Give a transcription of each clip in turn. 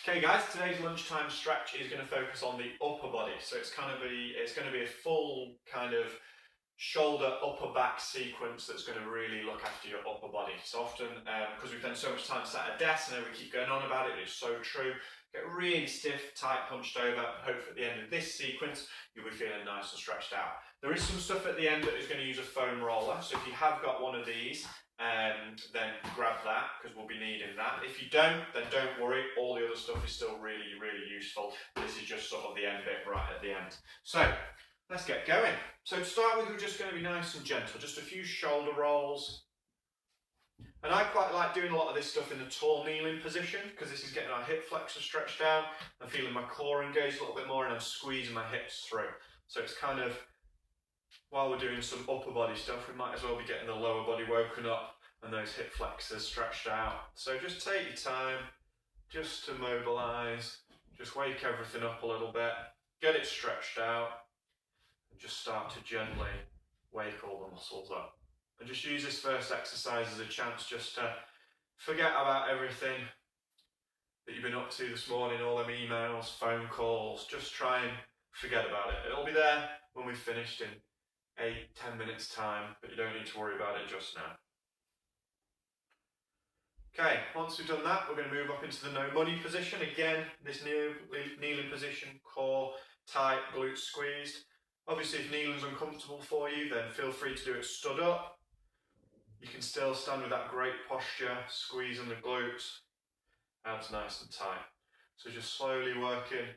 Okay guys, today's lunchtime stretch is going to focus on the upper body. So it's going to be a full kind of shoulder upper back sequence that's going to really look after your upper body. So often, because we spend so much time sat at a desk and we keep going on about it, it's so true. Get really stiff, tight, punched over, and hopefully at the end of this sequence you'll be feeling nice and stretched out. There is some stuff at the end that is going to use a foam roller, so if you have got one of these, then grab that because we'll be needing that. If you don't, then don't worry, all the other stuff is still really, really useful. This is just sort of the end bit right at the end. So let's get going. So to start with, we're just going to be nice and gentle, just a few shoulder rolls. And I quite like doing a lot of this stuff in the tall kneeling position because this is getting our hip flexor stretched out. I'm feeling my core engaged a little bit more and I'm squeezing my hips through. So it's kind of, while we're doing some upper body stuff, we might as well be getting the lower body woken up and those hip flexors stretched out. So just take your time, just to mobilise, just wake everything up a little bit, get it stretched out, and just start to gently wake all the muscles up. And just use this first exercise as a chance just to forget about everything that you've been up to this morning, all them emails, phone calls, just try and forget about it. It'll be there when we've finished in 8-10 minutes time, but you don't need to worry about it just now. Okay, once we've done that, we're going to move up into the no money position. Again, this kneeling position, core tight, glutes squeezed. Obviously, if kneeling's uncomfortable for you, then feel free to do it stood up. You can still stand with that great posture, squeezing the glutes, abs nice and tight. So just slowly working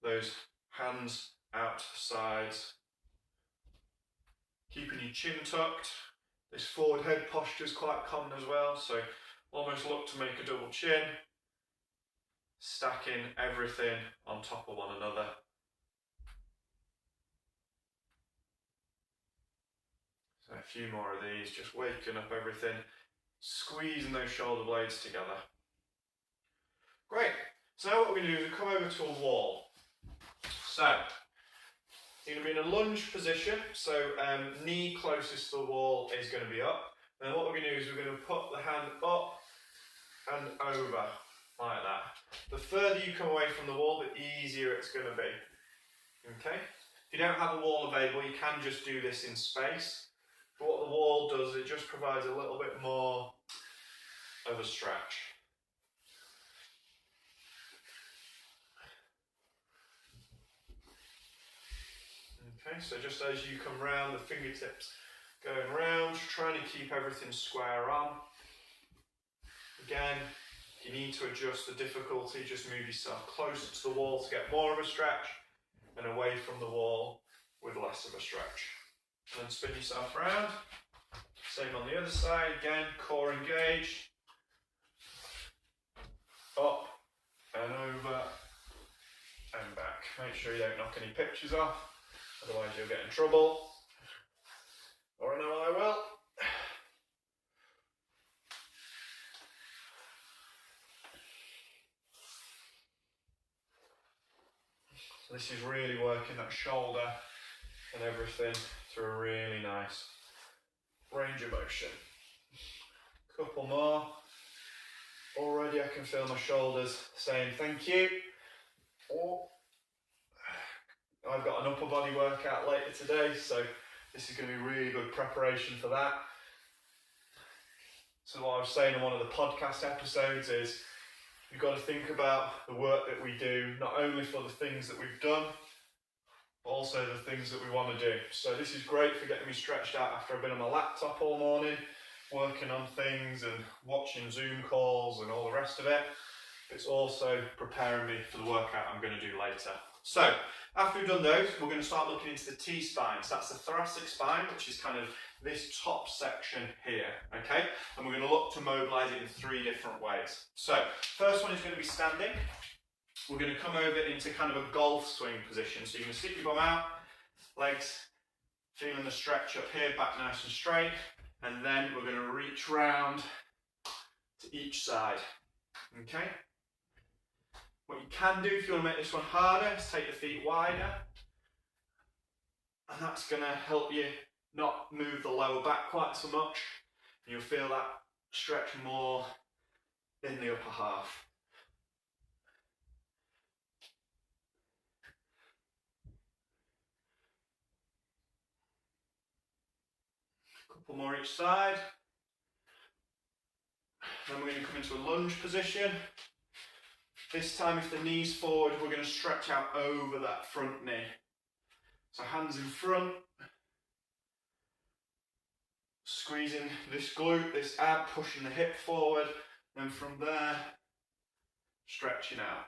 those hands out to the sides. Keeping your chin tucked. This forward head posture is quite common as well, so almost look to make a double chin, stacking everything on top of one another. So a few more of these, just waking up everything, squeezing those shoulder blades together. Great, so now what we're going to do is come over to a wall. So you're going to be in a lunge position, so knee closest to the wall is going to be up. And what we're going to do is we're going to put the hand up and over, like that. The further you come away from the wall, the easier it's going to be. Okay? If you don't have a wall available, you can just do this in space. But what the wall does, it just provides a little bit more of a stretch. Okay, so just as you come round, the fingertips going round, trying to keep everything square on. Again, if you need to adjust the difficulty, just move yourself closer to the wall to get more of a stretch and away from the wall with less of a stretch. And then spin yourself around. Same on the other side, again, core engaged. Up and over and back. Make sure you don't knock any pictures off, otherwise you'll get in trouble. Or I know I will. So this is really working that shoulder and everything through a really nice range of motion. Couple more. Already I can feel my shoulders saying thank you. Oh, I've got an upper body workout later today, so this is going to be really good preparation for that. So what I was saying in one of the podcast episodes is we've got to think about the work that we do, not only for the things that we've done, but also the things that we want to do. So this is great for getting me stretched out after I've been on my laptop all morning, working on things and watching Zoom calls and all the rest of it. It's also preparing me for the workout I'm going to do later. So after we've done those, we're going to start looking into the T-spine. So that's the thoracic spine, which is kind of this top section here, okay? And we're going to look to mobilise it in 3 different ways. So first one is going to be standing. We're going to come over into kind of a golf swing position. So you're going to stick your bum out, legs feeling the stretch up here, back nice and straight. And then we're going to reach round to each side, okay? What you can do if you want to make this one harder is take the feet wider, and that's going to help you not move the lower back quite so much. You'll feel that stretch more in the upper half. Couple more each side. Then we're going to come into a lunge position. This time, if the knee's forward, we're going to stretch out over that front knee. So hands in front, squeezing this glute, this ab, pushing the hip forward, and from there, stretching out.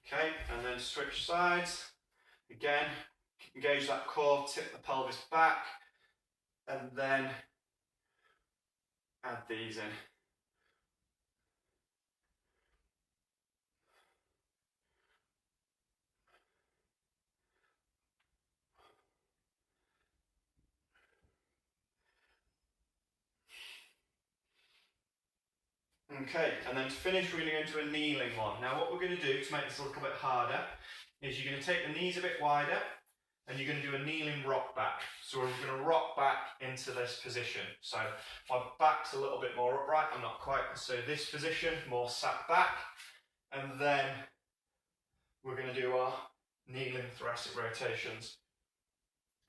Okay, and then switch sides. Again, engage that core, tip the pelvis back, and then add these in. Okay, and then to finish, we're going to go into a kneeling one. Now what we're going to do to make this a little bit harder is you're going to take the knees a bit wider and you're going to do a kneeling rock back. So we're going to rock back into this position. So my back's a little bit more upright, I'm not quite, so this position, more sat back, and then we're going to do our kneeling thoracic rotations.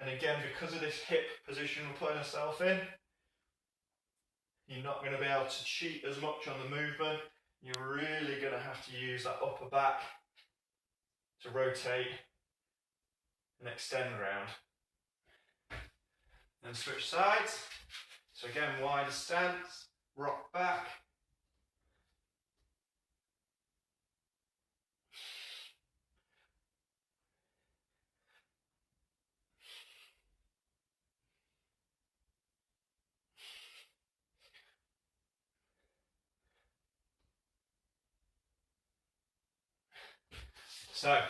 And again, because of this hip position we're putting ourselves in, you're not going to be able to cheat as much on the movement. You're really going to have to use that upper back to rotate and extend round. Then switch sides. So again, wider stance, rock back. So,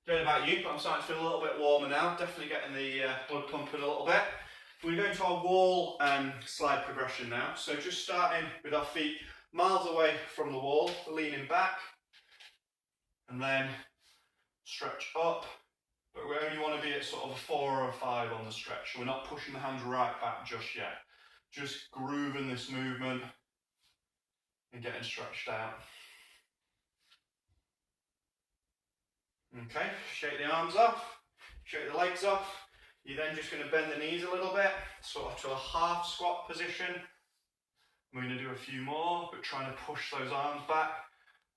don't know about you, but I'm starting to feel a little bit warmer now. Definitely getting the blood pumping a little bit. We're going to go into our wall slide progression now. So just starting with our feet miles away from the wall, leaning back, and then stretch up. But we only want to be at sort of a 4 or a 5 on the stretch. We're not pushing the hands right back just yet. Just grooving this movement and getting stretched out. Okay, shake the arms off, shake the legs off. You're then just going to bend the knees a little bit, sort of to a half squat position. We're going to do a few more, but trying to push those arms back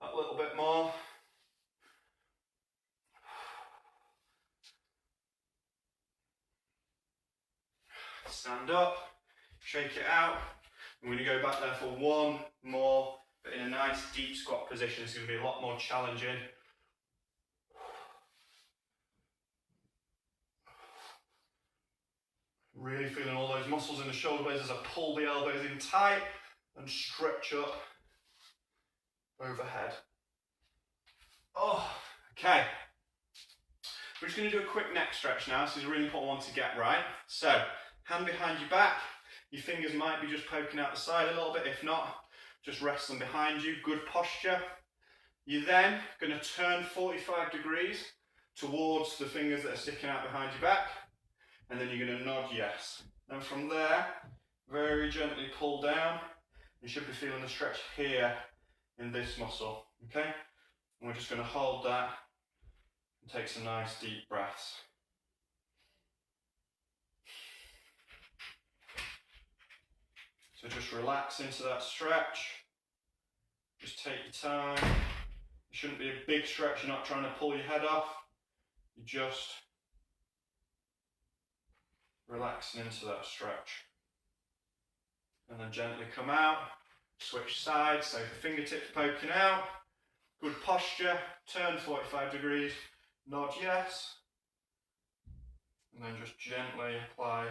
a little bit more. Stand up, shake it out. I'm going to go back there for one more, but in a nice deep squat position. It's going to be a lot more challenging. Really feeling all those muscles in the shoulder blades as I pull the elbows in tight and stretch up overhead. Oh, okay. We're just going to do a quick neck stretch now. This is a really important one to get right. So, hand behind your back. Your fingers might be just poking out the side a little bit. If not, just rest them behind you. Good posture. You're then going to turn 45 degrees towards the fingers that are sticking out behind your back. And then you're going to nod yes. And from there, very gently pull down. You should be feeling the stretch here in this muscle. Okay? And we're just going to hold that and take some nice deep breaths. So just relax into that stretch. Just take your time. It shouldn't be a big stretch. You're not trying to pull your head off. You're just relaxing into that stretch. And then gently come out, switch sides, so the fingertips poking out, good posture, turn 45 degrees, nod yes, and then just gently apply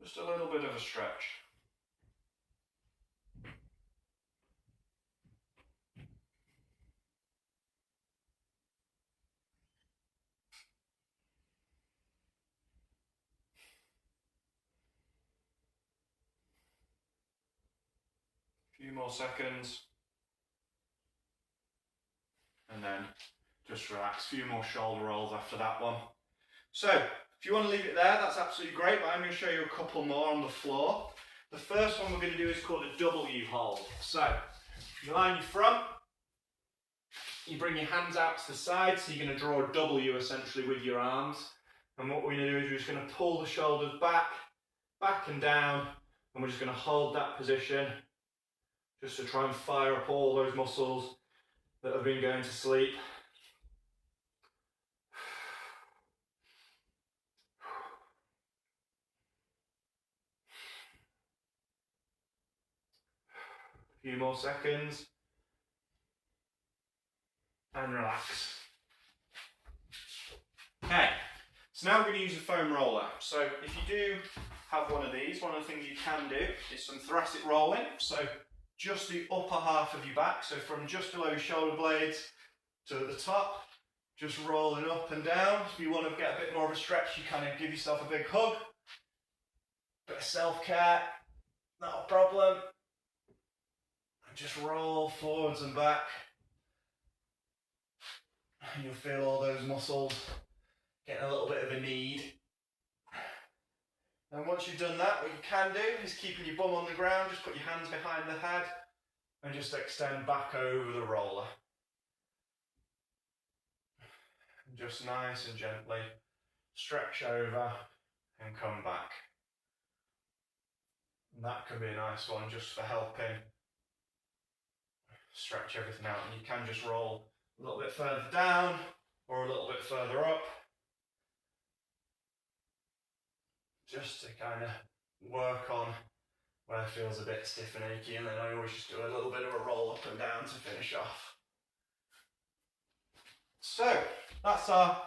just a little bit of a stretch. Few more seconds, and then just relax. A few more shoulder rolls after that one. So if you want to leave it there, that's absolutely great, but I'm going to show you a couple more on the floor. The first one we're going to do is called a W hold. So You line your front, you bring your hands out to the side, so you're going to draw a W essentially with your arms. And what we're going to do is we're just going to pull the shoulders back, back and down, and we're just going to hold that position just to try and fire up all those muscles that have been going to sleep. A few more seconds. And relax. Okay, so now we're going to use a foam roller. So if you do have one of these, one of the things you can do is some thoracic rolling. So just the upper half of your back, so from just below your shoulder blades to at the top, just rolling up and down. If you want to get a bit more of a stretch, you kind of give yourself a big hug. Bit of self-care, not a problem. And just roll forwards and back. And you'll feel all those muscles getting a little bit of a need. And once you've done that, what you can do is keeping your bum on the ground, just put your hands behind the head and just extend back over the roller. And just nice and gently stretch over and come back. And that can be a nice one just for helping stretch everything out. And you can just roll a little bit further down or a little bit further up, just to kind of work on where it feels a bit stiff and achy, and then I always just do a little bit of a roll up and down to finish off. So that's our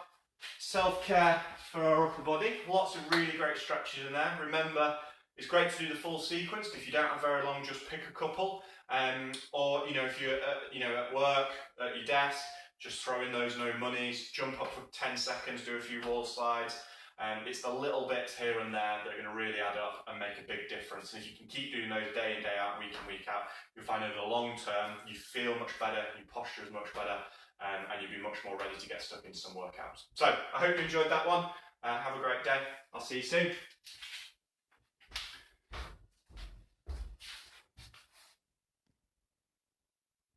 self-care for our upper body. Lots of really great stretches in there. Remember, it's great to do the full sequence, but if you don't have very long, just pick a couple. Or if you're at work, at your desk, just throw in those no monies, jump up for 10 seconds, do a few wall slides. It's the little bits here and there that are going to really add up and make a big difference. And if you can keep doing those day in, day out, week in, week out, you'll find over the long term, you feel much better, your posture is much better, and you'll be much more ready to get stuck into some workouts. So I hope you enjoyed that one. Have a great day. I'll see you soon.